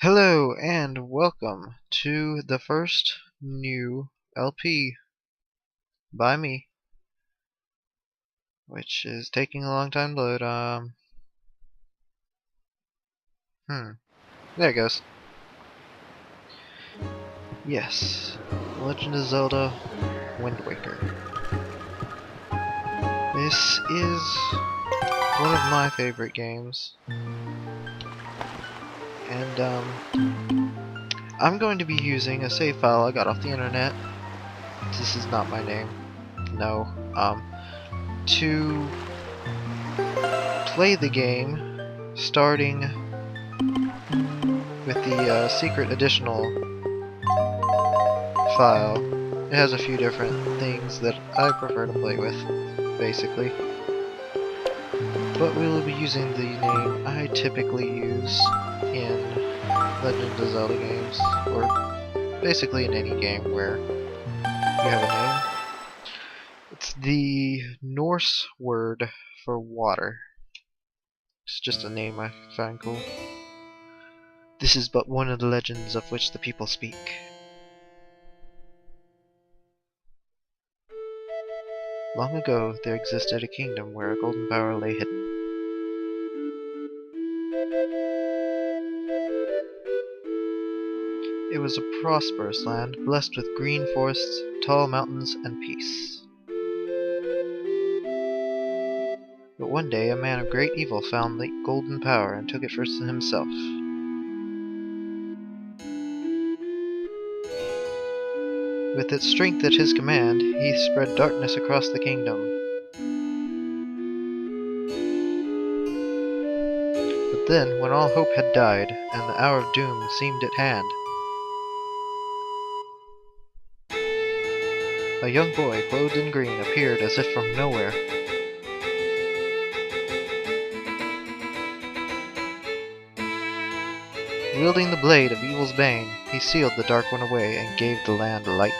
Hello and welcome to the first new LP by me, which is taking a long time to load. There it goes. Yes, Legend of Zelda Wind Waker. This is one of my favorite games, and I'm going to be using a save file I got off the internet. This is not my name. No. To play the game, starting with the secret additional file. It has a few different things that I prefer to play with, basically. But we will be using the name I typically use in Legend of Zelda games, or basically in any game where you have a name. It's the Norse word for water. It's just a name I find cool. This is but one of the legends of which the people speak. Long ago, there existed a kingdom where a golden power lay hidden. It was a prosperous land, blessed with green forests, tall mountains, and peace. But one day, a man of great evil found the golden power and took it for himself. With its strength at his command, he spread darkness across the kingdom. But then, when all hope had died, and the hour of doom seemed at hand, a young boy clothed in green appeared as if from nowhere. Wielding the blade of evil's bane, he sealed the dark one away and gave the land light.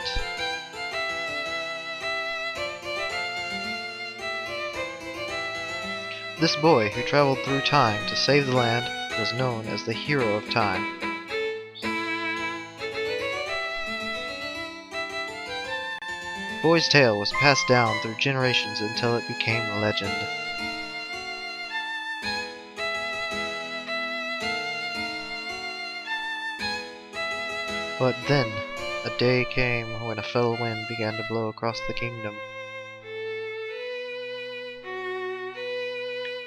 This boy, who traveled through time to save the land, was known as the Hero of Time. The boy's tale was passed down through generations until it became legend. But then, a day came when a fell wind began to blow across the kingdom.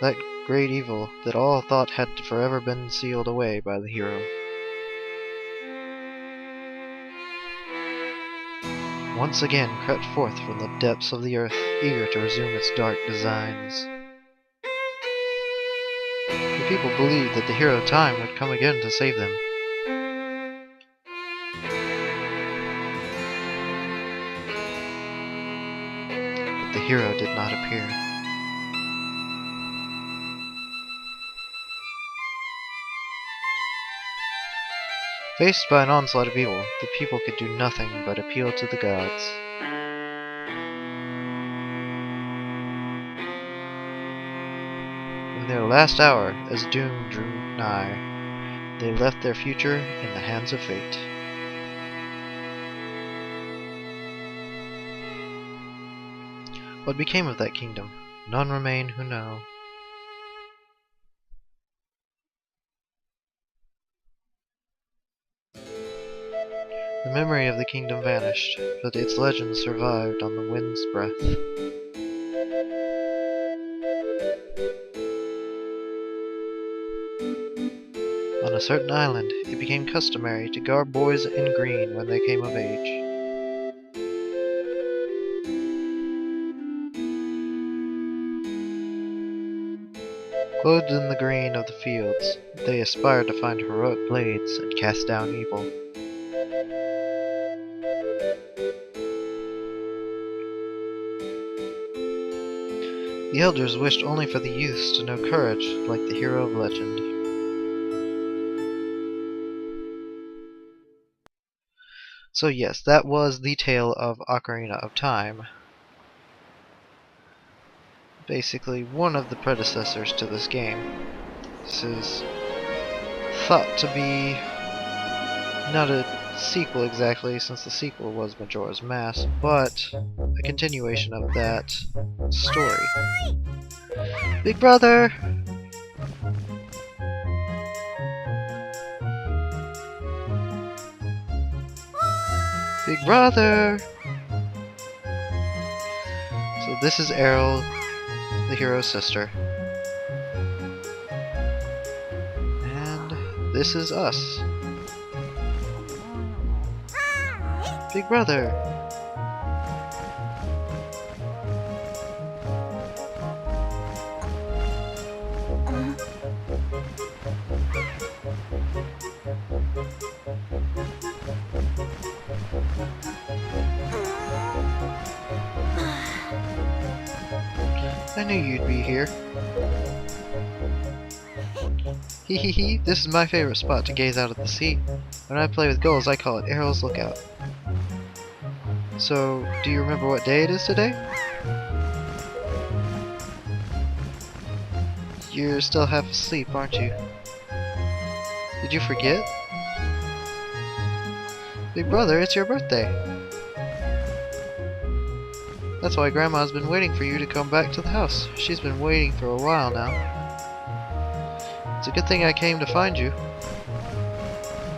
That great evil that all thought had forever been sealed away by the hero. Once again crept forth from the depths of the earth, eager to resume its dark designs. The people believed that the Hero of Time would come again to save them. But the hero did not appear. Faced by an onslaught of evil, the people could do nothing but appeal to the gods. In their last hour, as doom drew nigh, they left their future in the hands of fate. What became of that kingdom? None remain who know. The memory of the kingdom vanished, but its legend survived on the wind's breath. On a certain island, it became customary to garb boys in green when they came of age. Clothed in the green of the fields, they aspired to find heroic blades and cast down evil. The elders wished only for the youths to know courage like the hero of legend. So yes, that was the tale of Ocarina of Time. Basically, one of the predecessors to this game. This is thought to be Not a sequel exactly, since the sequel was Majora's Mask, but a continuation of that story. Big brother! Big brother! So this is Errol, the hero's sister. And this is us. Big brother! I knew you'd be here. Hee hee hee, this is my favorite spot to gaze out at the sea. When I play with gulls, I call it Errol's Lookout. So, do you remember what day it is today? You're still half asleep, aren't you? Did you forget? Big brother, it's your birthday. That's why Grandma's been waiting for you to come back to the house. She's been waiting for a while now. It's a good thing I came to find you.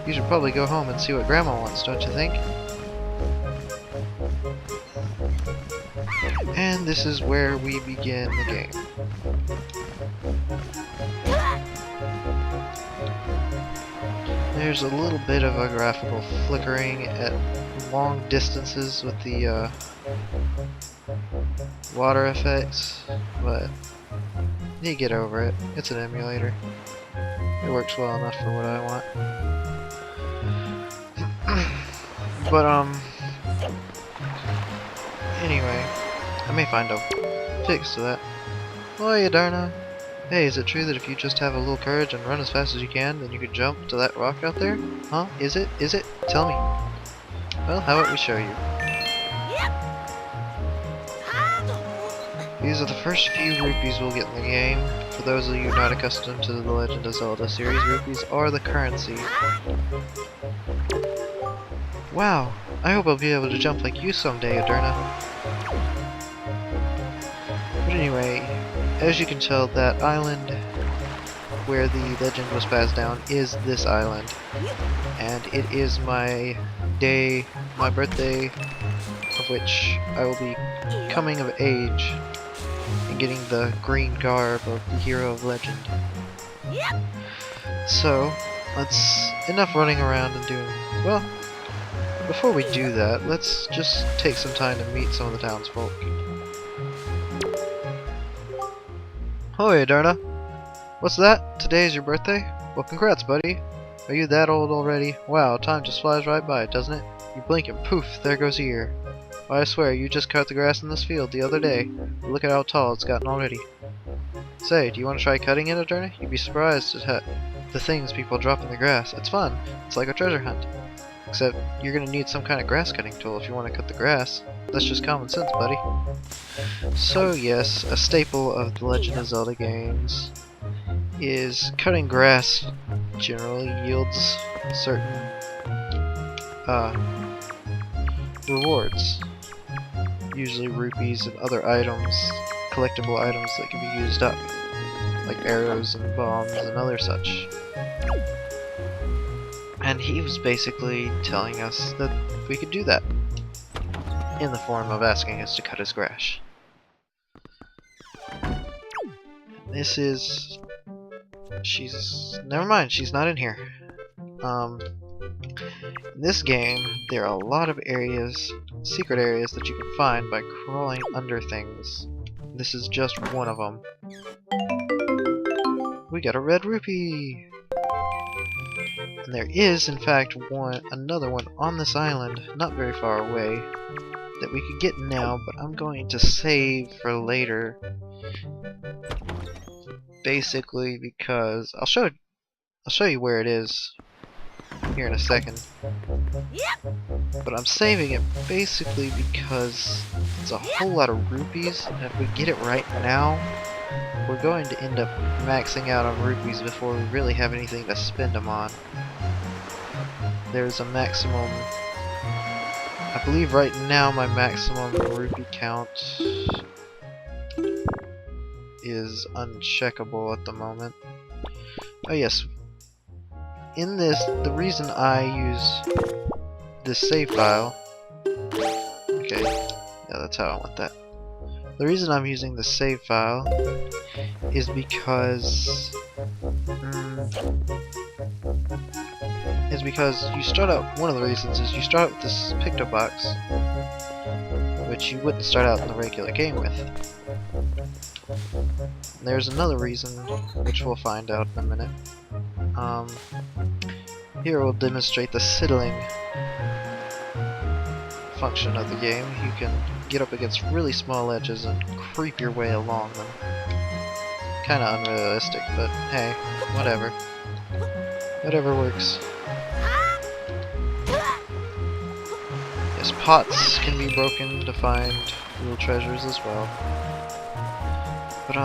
You should probably go home and see what Grandma wants, don't you think? And this is where we begin the game. There's a little bit of a graphical flickering at long distances with the water effects, but you get over it. It's an emulator. It works well enough for what I want. But anyway, I may find a fix to that. Oh, yeah, Darna. Hey, is it true that if you just have a little courage and run as fast as you can, then you could jump to that rock out there? Huh? Is it? Is it? Tell me. Well, how about we show you? These are the first few rupees we'll get in the game. For those of you not accustomed to the Legend of Zelda series, rupees are the currency. Wow, I hope I'll be able to jump like you someday, Aderna. But anyway, as you can tell, that island where the legend was passed down is this island. And it is my day, my birthday, of which I will be coming of age and getting the green garb of the hero of legend. So, enough running around and doing, well, before we do that, let's just take some time to meet some of the townsfolk. Hoi, Aderna. What's that? Today's your birthday? Well, congrats, buddy. Are you that old already? Wow, time just flies right by, doesn't it? You blink and poof, there goes a year. Why, I swear, you just cut the grass in this field the other day. Look at how tall it's gotten already. Say, do you want to try cutting it, Aderna? You'd be surprised at the things people drop in the grass. It's fun. It's like a treasure hunt. Except, you're gonna need some kind of grass cutting tool if you want to cut the grass. That's just common sense, buddy. So yes, a staple of the Legend of Zelda games is cutting grass generally yields certain rewards. Usually rupees and other items, collectible items that can be used up, like arrows and bombs and other such. And he was basically telling us that we could do that, in the form of asking us to cut his grass. This is... never mind, she's not in here. In this game, there are a lot of areas, secret areas that you can find by crawling under things. This is just one of them. We got a red rupee! And there is, in fact, another one on this island, not very far away, that we could get now, but I'm going to save for later. Basically because I'll show you where it is here in a second. But I'm saving it basically because it's a whole lot of rupees, and if we get it right now, we're going to end up maxing out on rupees before we really have anything to spend them on. there's a maximum. I believe right now my maximum rupee count is uncheckable at the moment. Oh yes, in this, the reason I use this save file, okay, yeah, that's how I want that. The reason I'm using the save file is because you start out, one of the reasons is you start out with this picto box, which you wouldn't start out in the regular game with. And there's another reason, which we'll find out in a minute. Here we'll demonstrate the sidling function of the game. You can get up against really small edges and creep your way along them. Kinda unrealistic, but hey, whatever. Whatever works. Yes, pots can be broken to find little treasures as well. But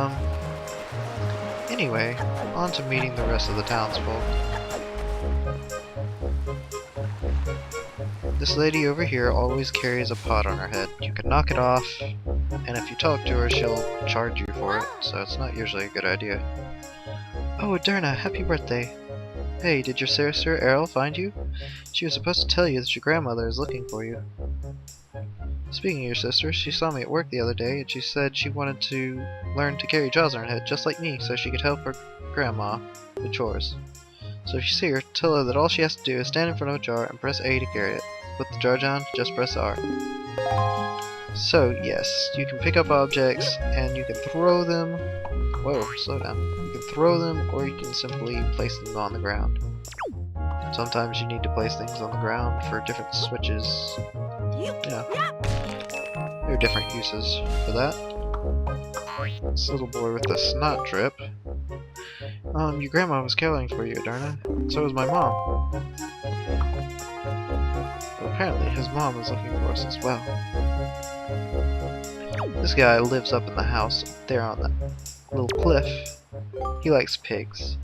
anyway, on to meeting the rest of the townsfolk. This lady over here always carries a pot on her head. You can knock it off, and if you talk to her, she'll charge you for it, so it's not usually a good idea. Oh, Aderna, happy birthday! Hey, did your sister Errol find you? She was supposed to tell you that your grandmother is looking for you. Speaking of your sister, she saw me at work the other day, and she said she wanted to learn to carry jars on her head just like me, so she could help her grandma with chores. So if you see her, tell her that all she has to do is stand in front of a jar and press A to carry it. Put the jar down, just press R. So yes, you can pick up objects and you can throw them. Whoa, slow down. You can throw them or you can simply place them on the ground. Sometimes you need to place things on the ground for different switches. Yeah. There are different uses for that. This little boy with the snot drip. Your grandma was caring for you, Aderna. So was my mom. But apparently his mom was looking for us as well. This guy lives up in the house up there on that little cliff. He likes pigs.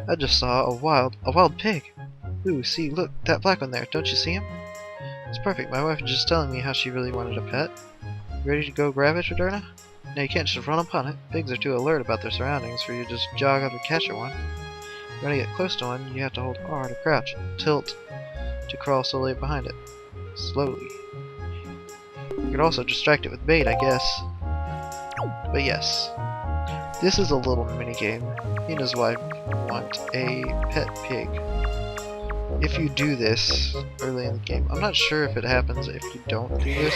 I just saw a wild pig. Ooh, see, look, that black one there. Don't you see him? It's perfect. My wife was just telling me how she really wanted a pet. You ready to go grab it, Aderna? No, you can't just run upon it. Pigs are too alert about their surroundings for you to just jog up and catch one. If you want to get close to one, you have to hold R to crouch, tilt to crawl slowly behind it. Slowly. You could also distract it with bait, I guess. But yes, this is a little minigame. He and his wife want a pet pig. If you do this early in the game, I'm not sure if it happens if you don't do this,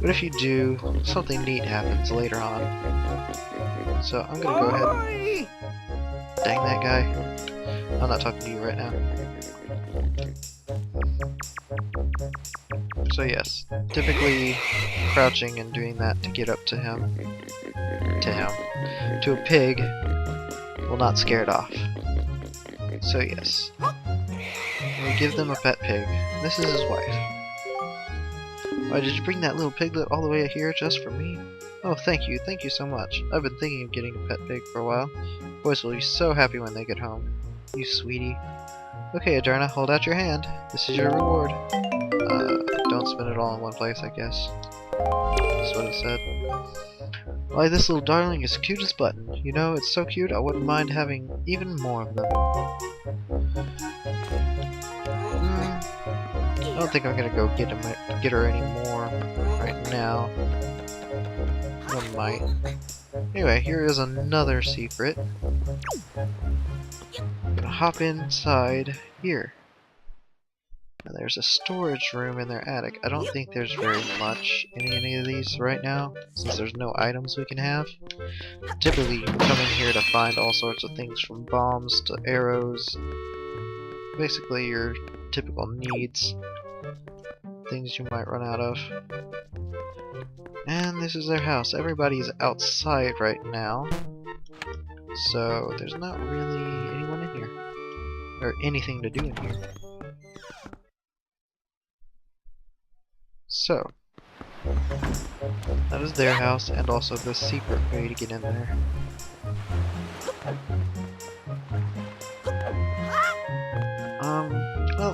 but if you do, something neat happens later on. So I'm gonna go ahead and... Dang that guy. I'm not talking to you right now. So yes, typically crouching and doing that to get up to him, to a pig, will not scare it off. So yes, we give them a pet pig. This is his wife. Why did you bring that little piglet all the way here just for me? Oh, thank you so much. I've been thinking of getting a pet pig for a while. Boys will be so happy when they get home. You sweetie. Okay, Aderna, hold out your hand. This is your reward. Don't spend it all in one place, I guess. That's what it said. Why, this little darling is cute as button. You know, it's so cute I wouldn't mind having even more of them. I don't think I'm gonna go get her any more right now. I might. Anyway, here is another secret. I'm gonna hop inside here. Now there's a storage room in their attic. I don't think there's very much in any of these right now, since there's no items we can have. Typically you come in here to find all sorts of things from bombs to arrows. Basically your typical needs. Things you might run out of. And this is their house. Everybody's outside right now. So there's not really anyone in here. Or anything to do in here. So, that is their house, and also the secret way to get in there.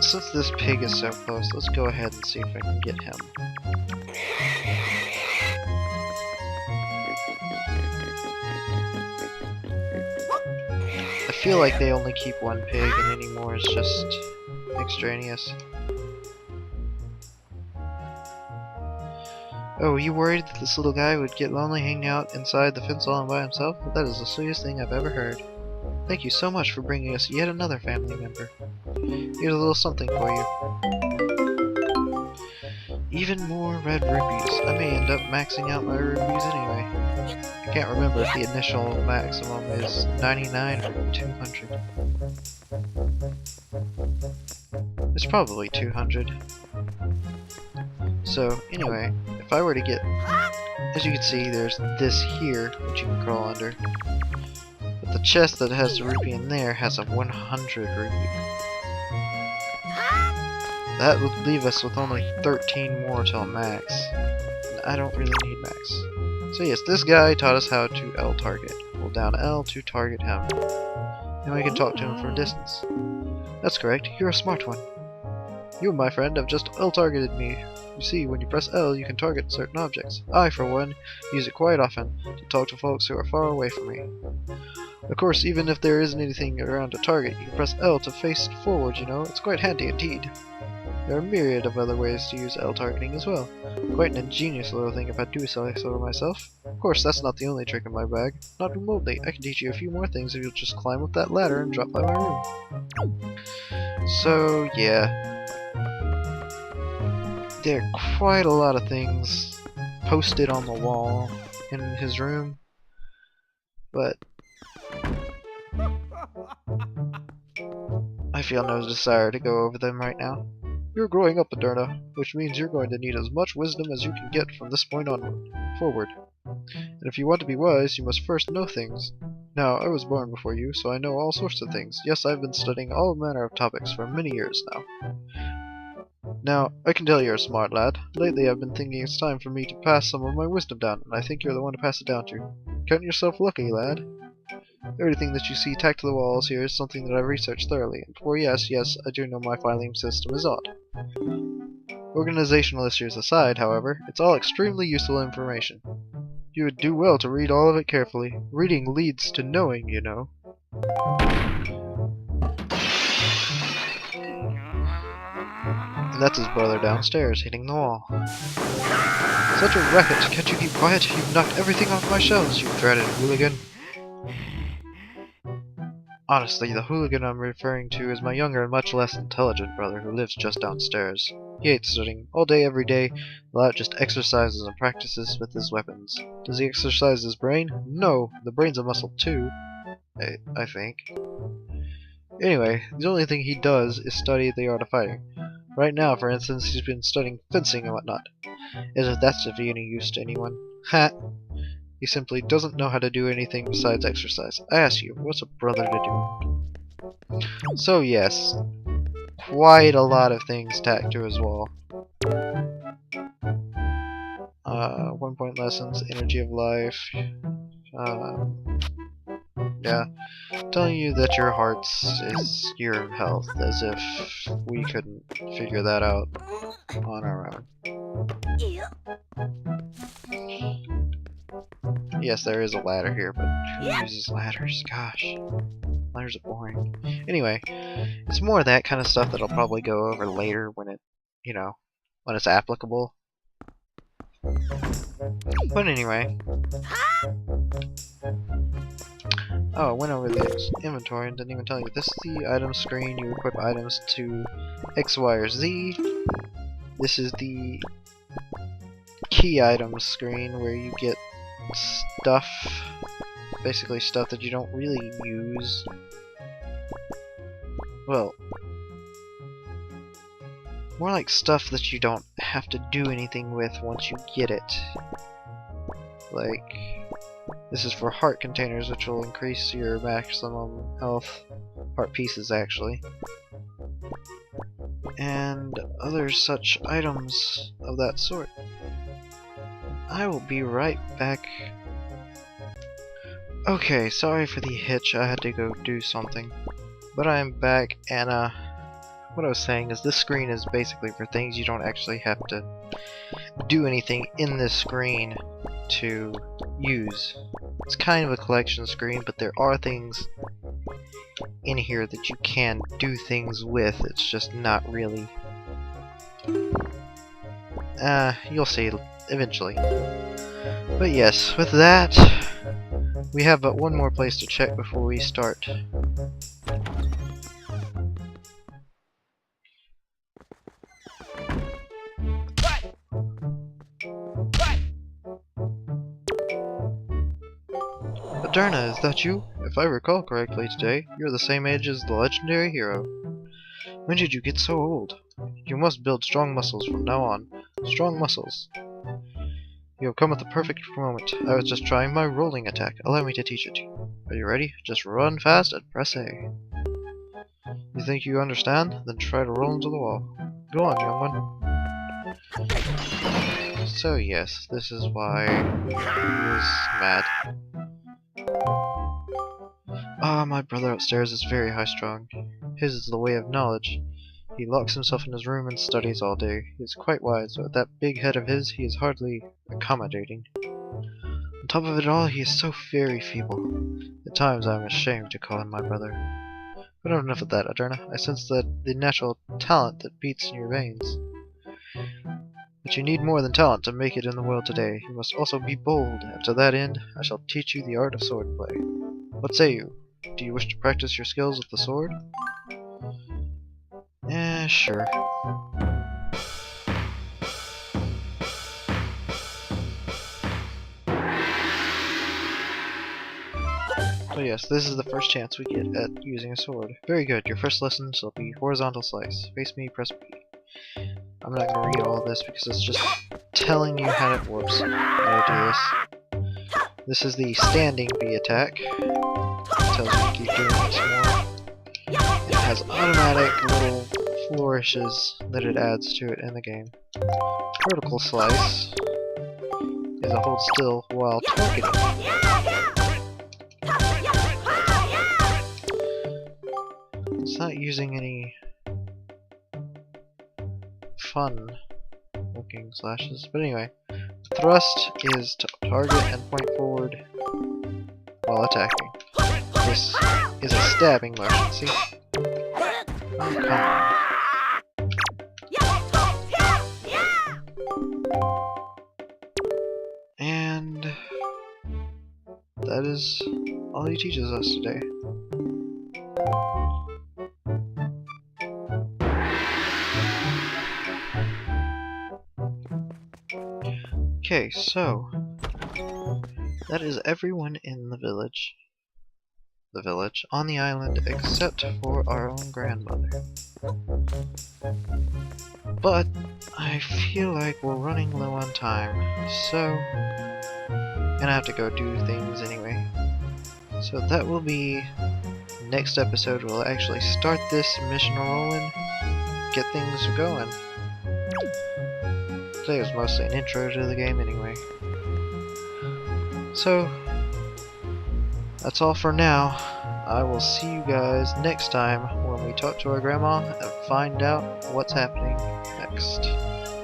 Well, since this pig is so close, let's go ahead and see if I can get him. I feel like they only keep one pig and any more is just extraneous. Oh, were you worried that this little guy would get lonely hanging out inside the fence all by himself? That is the sweetest thing I've ever heard. Thank you so much for bringing us yet another family member. Here's a little something for you. Even more red rupees. I may end up maxing out my rupees anyway. I can't remember if the initial maximum is 99 or 200. It's probably 200. So, anyway, if I were to get... As you can see, there's this here, which you can crawl under. But the chest that has the rupee in there has a 100 rupee. That would leave us with only 13 more till max. And I don't really need max. So yes, this guy taught us how to L target. Hold down L to target him. And we can talk to him from a distance. That's correct, you're a smart one. You, my friend, have just L targeted me. You see, when you press L, you can target certain objects. I, for one, use it quite often to talk to folks who are far away from me. Of course, even if there isn't anything around to target, you can press L to face forward, you know. It's quite handy indeed. There are a myriad of other ways to use L targeting as well. Quite an ingenious little thing if I do say so myself. Of course, that's not the only trick in my bag. Not remotely. I can teach you a few more things if you'll just climb up that ladder and drop by my room. So, yeah. There are quite a lot of things posted on the wall in his room, but I feel no desire to go over them right now. You're growing up, Moderna, which means you're going to need as much wisdom as you can get from this point forward. And if you want to be wise, you must first know things. Now, I was born before you, so I know all sorts of things. Yes, I've been studying all manner of topics for many years now. Now, I can tell you're a smart lad. Lately I've been thinking it's time for me to pass some of my wisdom down, and I think you're the one to pass it down to. Count yourself lucky, lad. Everything that you see tacked to the walls here is something that I've researched thoroughly, and for yes, I do know my filing system is odd. Organizational issues aside, however, it's all extremely useful information. You would do well to read all of it carefully. Reading leads to knowing, you know. And that's his brother downstairs, hitting the wall. Such a racket! Can't you keep quiet? You've knocked everything off my shelves, you dreaded hooligan. Honestly, the hooligan I'm referring to is my younger and much less intelligent brother who lives just downstairs. He hates studying, all day every day, while just exercises and practices with his weapons. Does he exercise his brain? No, the brain's a muscle too, I think. Anyway, the only thing he does is study the art of fighting. Right now, for instance, he's been studying fencing and whatnot. As if that's of any use to anyone. Ha! He simply doesn't know how to do anything besides exercise. I ask you, what's a brother to do? So yes, quite a lot of things tacked to his wall. 1 point lessons, energy of life. Yeah, telling you that your hearts is your health, as if we couldn't figure that out on our own. Yes, there is a ladder here, but who uses ladders? Gosh, ladders are boring. Anyway, it's more of that kind of stuff that I'll probably go over later when it, you know, when it's applicable. But anyway. Oh, I went over the inventory and didn't even tell you. This is the item screen. You equip items to X, Y, or Z. This is the key items screen where you get stuff, basically stuff that you don't really use. Well, more like stuff that you don't have to do anything with once you get it. Like, this is for heart containers, which will increase your maximum health, heart pieces actually, and other such items of that sort. I will be right back. Okay, sorry for the hitch, I had to go do something. But I am back, and what I was saying is this screen is basically for things you don't actually have to do anything in this screen to use. It's kind of a collection screen, but there are things in here that you can do things with. It's just not really. You'll see eventually. But yes, with that, we have but one more place to check before we start. Aderna, is that you? If I recall correctly today, you're the same age as the legendary hero. When did you get so old? You must build strong muscles from now on. Strong muscles. You have come at the perfect moment. I was just trying my rolling attack. Allow me to teach it to you. Are you ready? Just run fast and press A. You think you understand? Then try to roll into the wall. Go on, young one. So yes, this is why he was mad. Ah, my brother upstairs is very high-strung. His is the way of knowledge. He locks himself in his room and studies all day. He is quite wise, but with that big head of his, he is hardly accommodating. On top of it all, he is so very feeble. At times I am ashamed to call him my brother. But enough of that, Aderna. I sense that the natural talent that beats in your veins. But you need more than talent to make it in the world today. You must also be bold, and to that end, I shall teach you the art of swordplay. What say you? Do you wish to practice your skills with the sword? Sure. So yes, this is the first chance we get at using a sword. Very good, your first lesson shall be horizontal slice. Face me, press B. I'm not going to read all of this because it's just telling you how it works. How to do this. This is the standing B attack. It tells you to keep doing it some more. It has automatic little flourishes that it adds to it in the game. Vertical slice is a hold still while targeting. It's not using any fun looking slashes, but anyway. Thrust is to target and point forward while attacking. This is a stabbing motion, see? Oh, come on. And that is all he teaches us today. Okay, so that is everyone in the village. On the island, except for our own grandmother. But I feel like we're running low on time, so I'm gonna have to go do things anyway. So that will be next episode. We'll actually start this mission rolling, get things going. Today was mostly an intro to the game anyway. So that's all for now. I will see you guys next time when we talk to our grandma and find out what's happening.